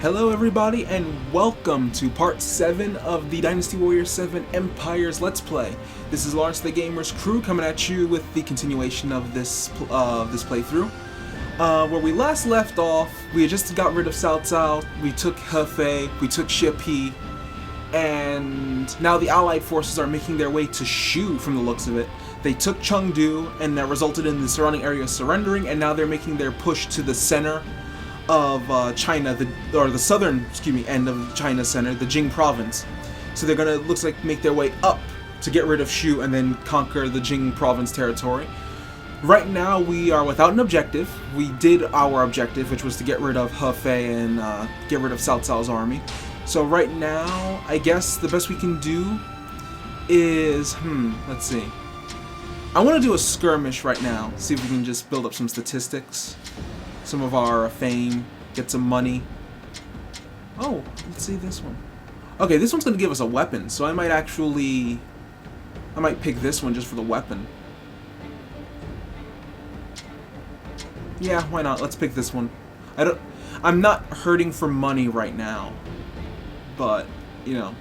Hello everybody and welcome to part 7 of the Dynasty DW7 Empires Let's Play. This is Lawrence the GAMRs crew coming at you with the continuation of this playthrough. Where we last left off, we had just got rid of Cao Cao, we took Hefei, we took Shepi, and now the Allied forces are making their way to Shu from the looks of it. They took Chengdu and that resulted in the surrounding area surrendering, and now they're making their push to the center of China, the southern, end of China center, the Jing province. So they're gonna, looks like, make their way up to get rid of Shu and then conquer the Jing province territory. Right now we are without an objective. We did our objective, which was to get rid of Hefei and get rid of Cao Cao's army. So right now, I guess the best we can do is, let's see. I want to do a skirmish right now, see if we can just build up some statistics. Some of our fame, get some money. Oh, let's see this one. Okay, this one's going to give us a weapon, so I might pick this one just for the weapon. Yeah, why not? Let's pick this one. I'm not hurting for money right now, but, you know,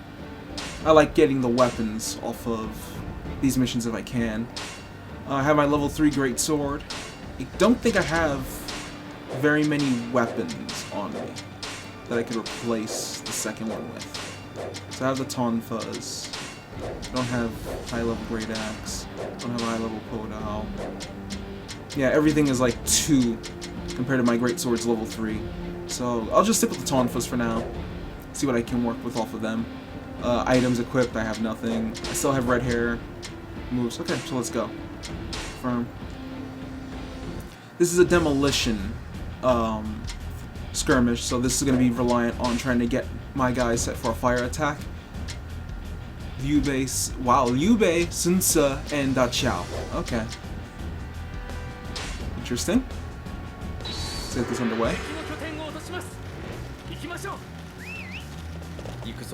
I like getting the weapons off of these missions if I can. I have my level 3 greatsword. I don't think I have very many weapons on me that I could replace the second one with. So I have the Tonfas. I don't have high level Great Axe. I don't have high level Podao. Yeah, everything is like 2 compared to my greatsword's level 3. So I'll just stick with the Tonfas for now. See what I can work with off of them. Items equipped, I have nothing. I still have red hair. Moves. Okay, so let's go. Firm. This is a demolition skirmish, so this is going to be reliant on trying to get my guys set for a fire attack. Liu Bei, Sun Ce, and Da Qiao. Okay. Interesting. Let's get this underway.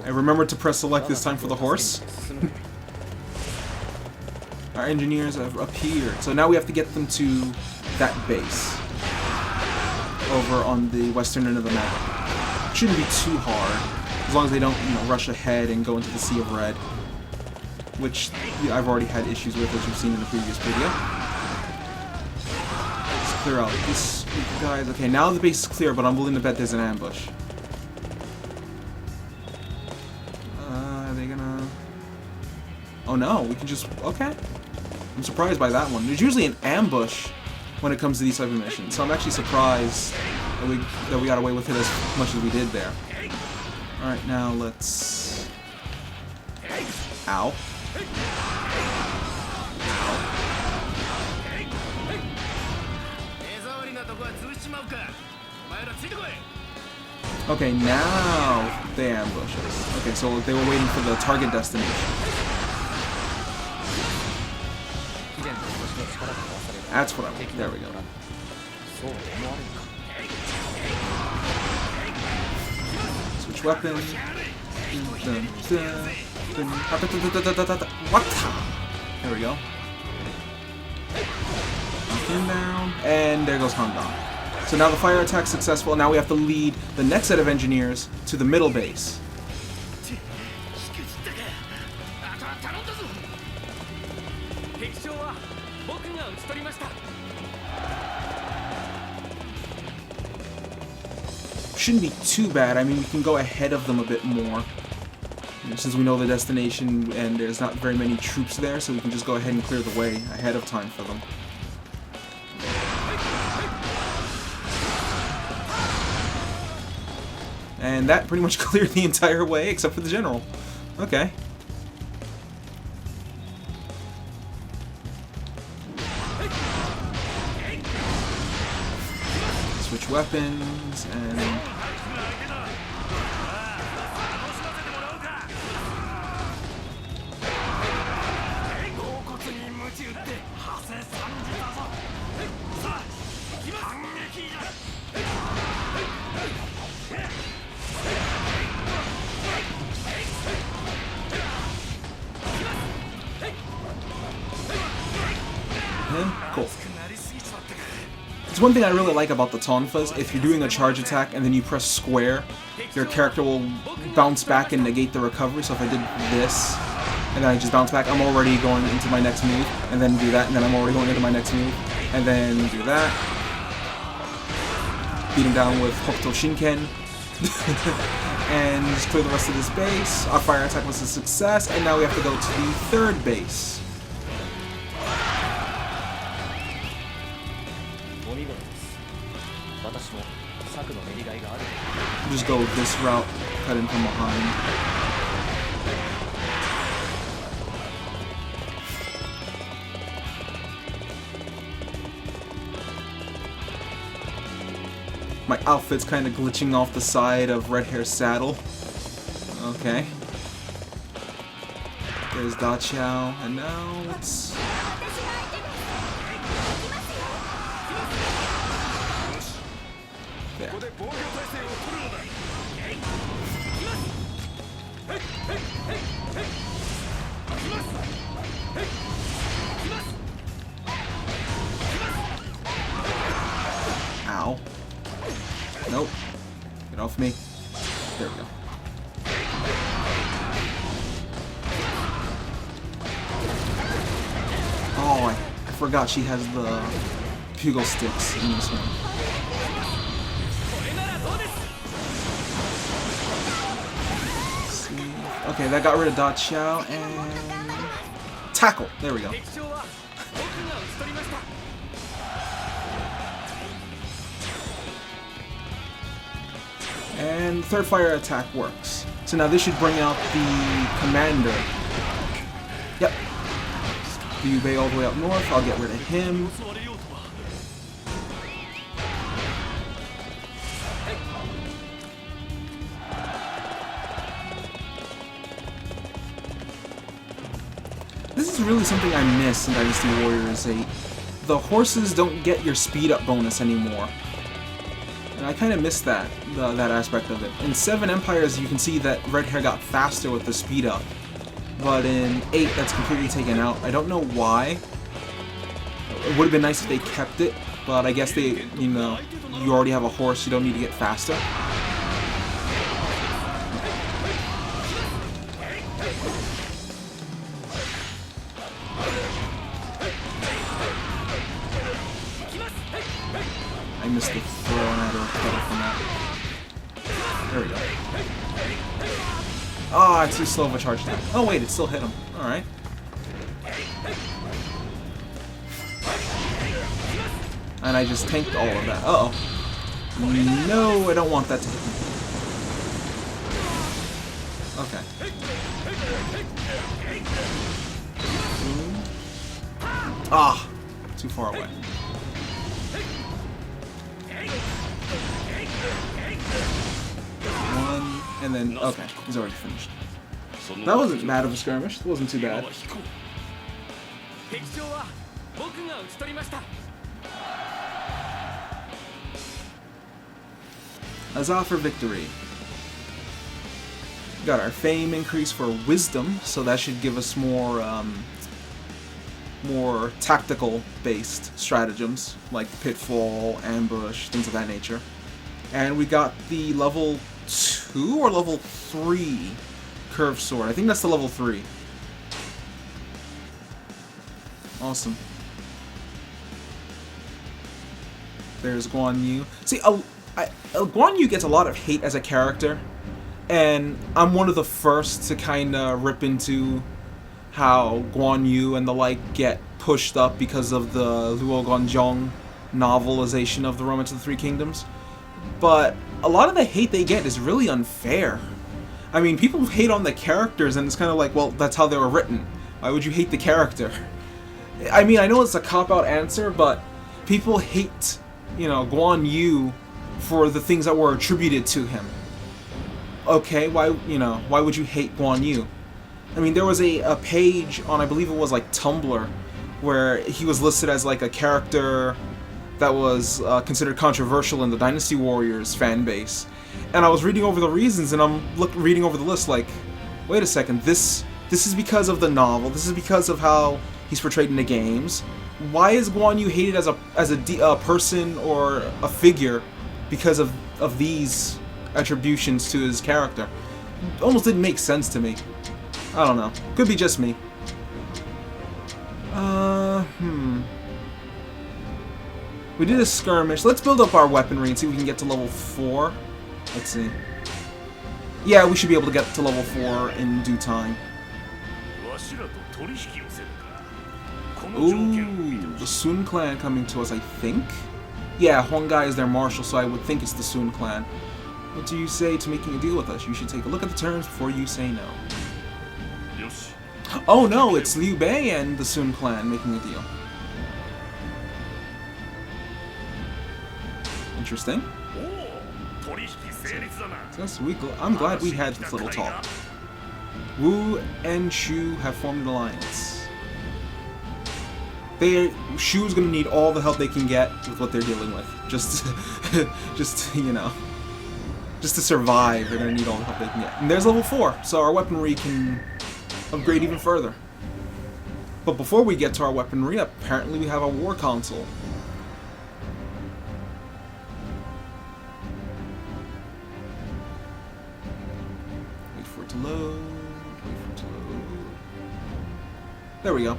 And remember to press select this time for the horse. Our engineers have appeared, so now we have to get them to that base over on the western end of the map. Shouldn't be too hard, as long as they don't, rush ahead and go into the Sea of Red, which I've already had issues with, as you've seen in the previous video. Let's clear out this guys. Okay, now the base is clear, but I'm willing to bet there's an ambush. Are they gonna? Oh no, we can just. Okay. I'm surprised by that one. There's usually an ambush when it comes to these type of missions, so I'm actually surprised that we got away with it as much as we did there. Alright, now let's... Ow. Okay, now they ambush us. Okay, so they were waiting for the target destination. That's what I want. There we go. Switch weapon. What? There we go. Knock him down. And there goes Han Dong. So now the fire attack's successful. Now we have to lead the next set of engineers to the middle base. Shouldn't be too bad. I mean, we can go ahead of them a bit more, since we know the destination and there's not very many troops there, so we can just go ahead and clear the way ahead of time for them. And that pretty much cleared the entire way, except for the general. Okay. Switch weapons and... Cool. It's one thing I really like about the tonfas. If you're doing a charge attack and then you press square, your character will bounce back and negate the recovery. So if I did this, and then I just bounce back, I'm already going into my next move, and then do that, and then I'm already going into my next move, and then do that. Beat him down with Hokuto Shinken. And just clear the rest of this base. Our fire attack was a success, and now we have to go to the third base. Just go with this route, cut in from behind. My outfit's kind of glitching off the side of Red Hair's saddle. Okay. There's Da Chao, and now it's... there. Ow. Nope. Get off me. There we go. Oh, I forgot she has the pugil sticks in this one. Okay, that got rid of Da Chao and tackle. There we go. And third fire attack works. So now this should bring out the commander. Yep. Liu Bei all the way up north. I'll get rid of him. This is really something I miss in Dynasty Warriors 8. The horses don't get your speed up bonus anymore. And I kind of miss that aspect of it. In 7 Empires, you can see that Red Hair got faster with the speed up. But in 8, that's completely taken out. I don't know why. It would have been nice if they kept it, but I guess they, you know, you already have a horse, you don't need to get faster. I missed the throw and I had to recover from that. There we go. Ah, it's too slow of a charge attack. Oh wait, it still hit him. Alright. And I just tanked all of that. Uh-oh. No, I don't want that to hit me. Okay. Ah! Too far away. One, and then, okay, he's already finished. That wasn't bad of a skirmish. It wasn't too bad. Huzzah for victory. Got our fame increase for wisdom, so that should give us more more tactical-based stratagems, like pitfall, ambush, things of that nature. And we got the level 2 or level 3 curved sword. I think that's the level 3. Awesome. There's Guan Yu. See, Guan Yu gets a lot of hate as a character, and I'm one of the first to kind of rip into how Guan Yu and the like get pushed up because of the Luo Guanzhong novelization of the Romance of the Three Kingdoms. But a lot of the hate they get is really unfair. I mean, people hate on the characters, and it's kind of like, well, that's how they were written. Why would you hate the character? I mean, I know it's a cop-out answer, but people hate, you know, Guan Yu for the things that were attributed to him. Okay, why would you hate Guan Yu? I mean, there was a page on, I believe it was like Tumblr, where he was listed as like a character that was considered controversial in the Dynasty Warriors fan base. And I was reading over the reasons, and I'm reading over the list like, wait a second, this is because of the novel, this is because of how he's portrayed in the games. Why is Guan Yu hated as a person or a figure because of these attributions to his character? Almost didn't make sense to me. I don't know. Could be just me. We did a skirmish. Let's build up our weaponry and see if we can get to level 4. Let's see. Yeah, we should be able to get to level 4 in due time. Ooh, the Sun clan coming to us, I think? Yeah, Huangai is their marshal, so I would think it's the Sun clan. What do you say to making a deal with us? You should take a look at the terms before you say no. Oh no, it's Liu Bei and the Sun clan making a deal. Interesting. I'm glad we had this little talk. Wu and Shu have formed an alliance. Shu's gonna need all the help they can get with what they're dealing with. Just you know, just to survive, they're gonna need all the help they can get. And there's level 4, so our weaponry can upgrade even further. But before we get to our weaponry, apparently we have a war console. Wait for it to load. Wait for it to load. There we go.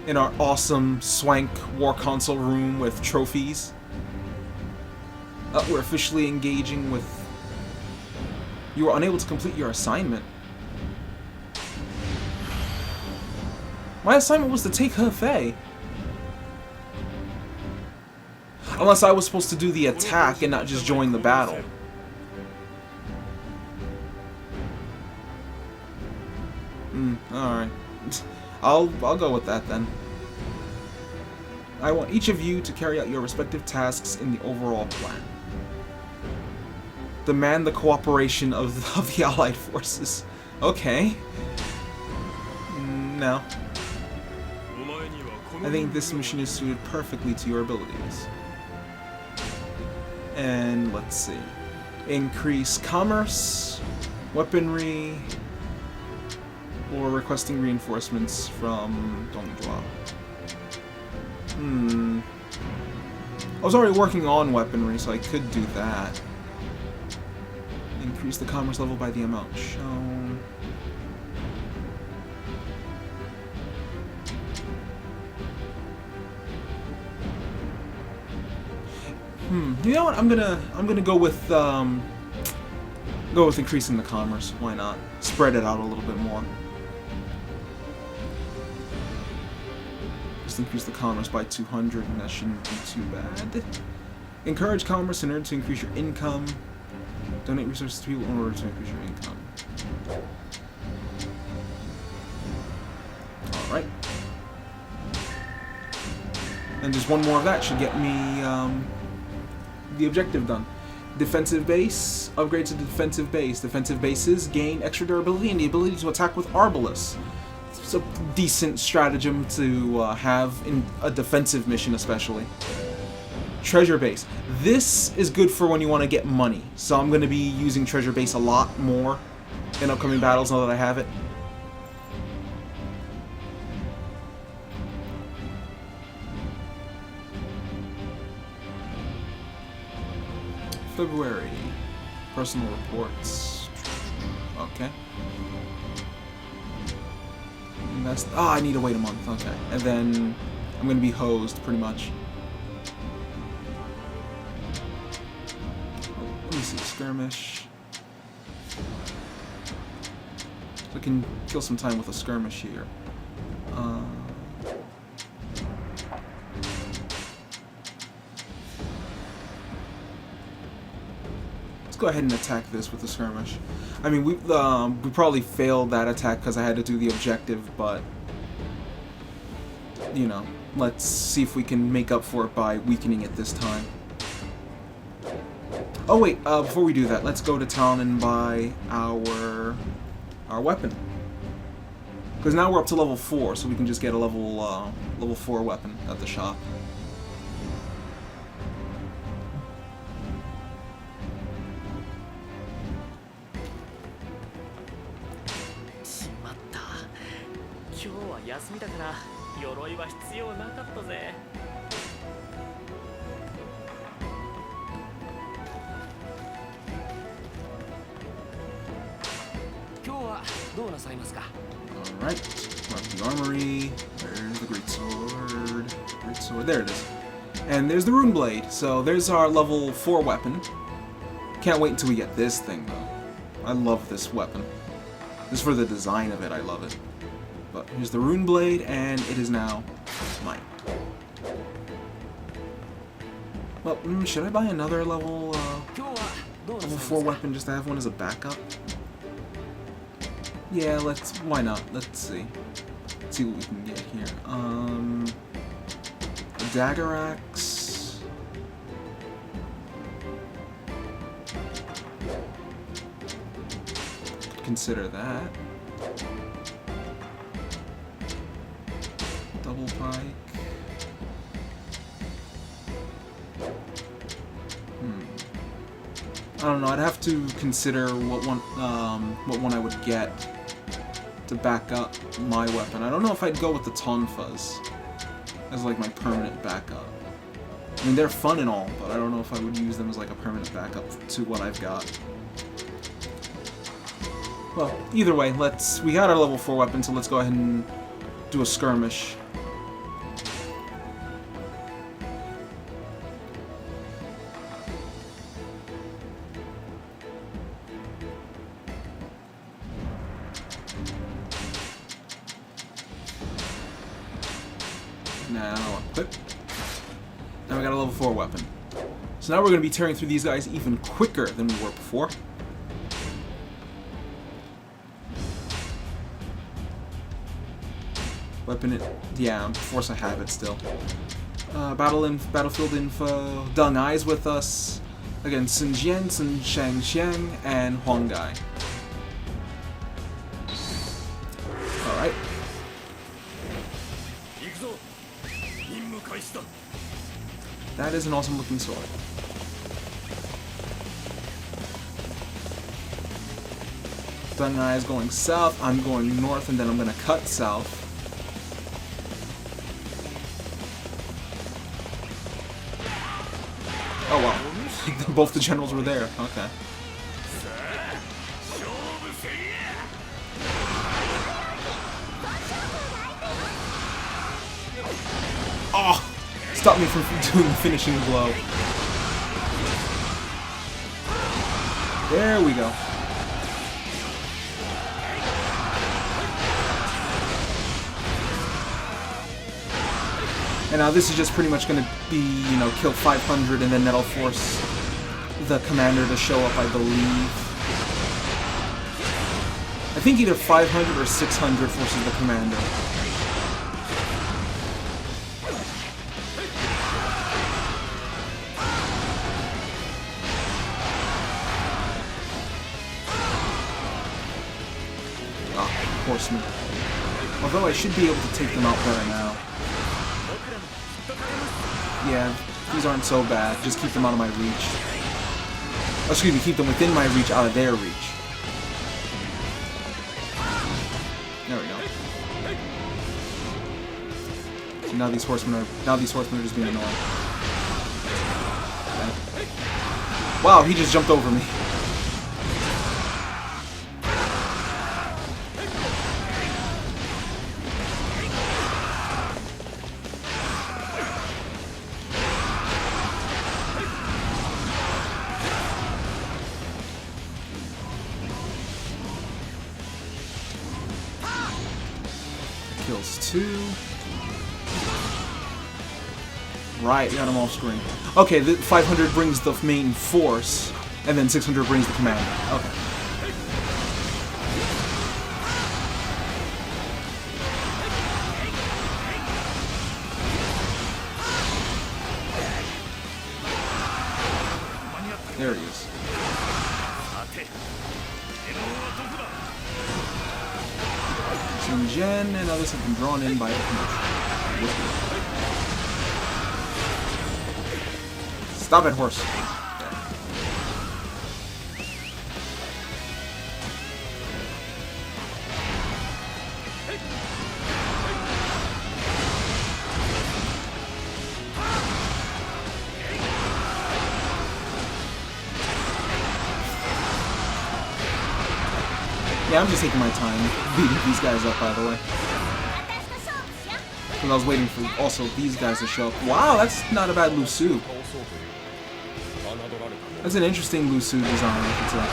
In our awesome swank war console room with trophies. We're officially engaging with... You were unable to complete your assignment. My assignment was to take Hefei. Unless I was supposed to do the attack and not just join the battle. Alright. I'll go with that then. I want each of you to carry out your respective tasks in the overall plan. Demand the cooperation of the Allied forces. Okay. No. I think this mission is suited perfectly to your abilities. And let's see. Increase commerce, weaponry, or requesting reinforcements from Dongjua. I was already working on weaponry, so I could do that. Increase the commerce level by the amount shown. You know what? I'm gonna go with increasing the commerce. Why not? Spread it out a little bit more. Just increase the commerce by 200, and that shouldn't be too bad. Encourage commerce in order to increase your income. Donate resources to people in order to increase your income. Alright. And just one more of that should get me the objective done. Defensive base. Upgrade to the defensive base. Defensive bases gain extra durability and the ability to attack with Arbalest. It's a decent stratagem to have in a defensive mission especially. Treasure base. This is good for when you want to get money. So I'm going to be using treasure base a lot more in upcoming battles now that I have it. February. Personal reports. Okay. Invest. I need to wait a month. Okay. And then I'm going to be hosed pretty much. Let me see. Skirmish. So I can kill some time with a skirmish here. Let's go ahead and attack this with the skirmish. I mean, we probably failed that attack because I had to do the objective, but you know, let's see if we can make up for it by weakening it this time. Oh wait, before we do that, let's go to town and buy our weapon. Because now we're up to level 4, so we can just get a level 4 weapon at the shop. 鎧は必要なかったぜ。今日はどうなさいますか? Alright, mark the armory. There's the great sword. Great sword. There it is. And there's the rune blade. So there's our level 4 weapon. Can't wait until we get this thing though. I love this weapon. Just for the design of it, I love it. But here's the rune blade, and it is now mine. Well, should I buy another level 4 weapon just to have one as a backup? Yeah, why not? Let's see. Let's see what we can get here. A dagger axe. Consider that. Double pike. I don't know. I'd have to consider what one I would get to back up my weapon. I don't know if I'd go with the tonfas as like my permanent backup. I mean, they're fun and all, but I don't know if I would use them as like a permanent backup to what I've got. Well, either way, we got our level 4 weapon, so let's go ahead and do a skirmish. Now equip. Now we got a level 4 weapon. So now we're going to be tearing through these guys even quicker than we were before. Weapon, yeah, of course I have it still. Battlefield info. Deng Ai's with us. Again, Sun Jian, Sun Shangxiang, and Huang Gai. Alright. That is an awesome looking sword. Deng Ai is going south, I'm going north, and then I'm going to cut south. Oh wow, both the generals were there, okay. Oh! Stop me from doing the finishing blow. There we go. And now this is just pretty much going to be, you know, kill 500 and then that'll force the commander to show up, I believe. I think either 500 or 600 forces the commander. Horsemen. Although I should be able to take them out better now. Yeah, these aren't so bad. Just keep them out of my reach. Oh, excuse me, keep them within my reach, out of their reach. There we go. So now these horsemen are just being annoying. Okay. Wow, he just jumped over me. Kills 2. Right, got him off screen. Okay, the 500 brings the main force, and then 600 brings the commander. Okay. There he is. Sun Jian and others have been drawn in by the commotion. Stop it, horse. Yeah, I'm just taking my time beating these guys up, by the way. And I was waiting for also these guys to show up. Wow, that's not a bad Lusu. That's an interesting Lusu design, I could say.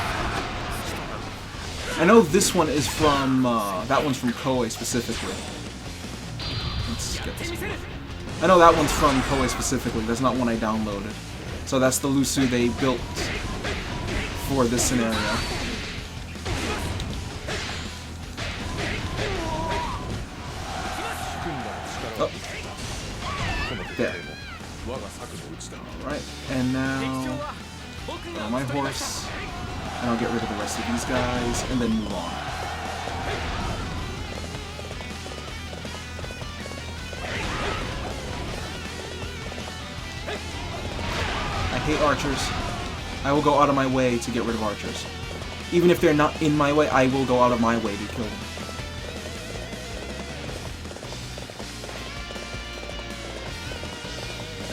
I know this one is from, that one's from Koei specifically. Let's get this one. I know that one's from Koei specifically, that's not one I downloaded. So that's the Lusu they built for this scenario. Oh. There. Alright, and now my horse, and I'll get rid of the rest of these guys, and then move on. I hate archers. I will go out of my way to get rid of archers. Even if they're not in my way, I will go out of my way to kill them.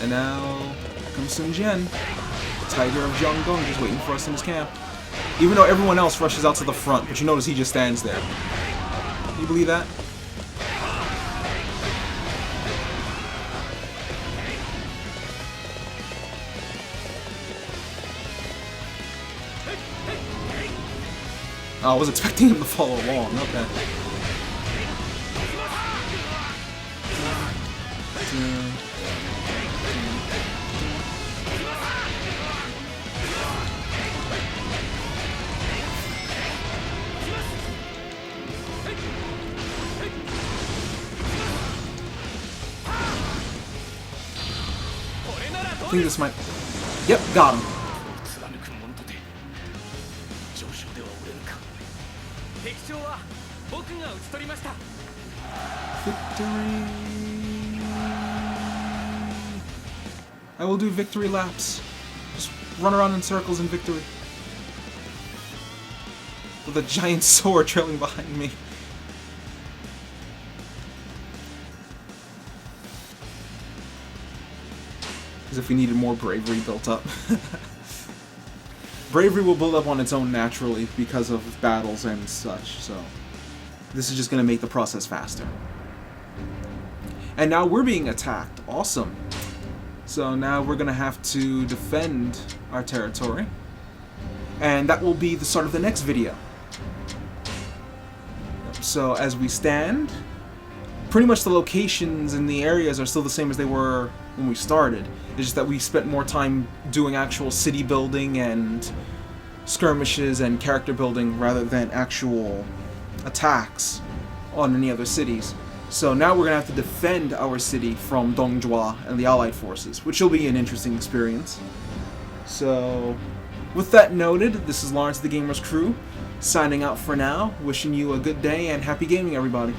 And now comes Sun Jian, Tiger of Jiangdong, just waiting for us in his camp. Even though everyone else rushes out to the front, but you notice he just stands there. Can you believe that? Oh, I was expecting him to follow along. Okay. I think this might... Yep, got him. Victory! I will do victory laps. Just run around in circles in victory. With a giant sword trailing behind me. As if we needed more bravery built up. Bravery will build up on its own naturally because of battles and such, so this is just going to make the process faster. And now we're being attacked. Awesome. So now we're going to have to defend our territory. And that will be the start of the next video. So as we stand, pretty much the locations and the areas are still the same as they were when we started. It's just that we spent more time doing actual city building and skirmishes and character building rather than actual attacks on any other cities. So now we're going to have to defend our city from Dongjua and the Allied forces, which will be an interesting experience. So, with that noted, this is Lawrence the Gamer's Crew, signing out for now, wishing you a good day and happy gaming, everybody.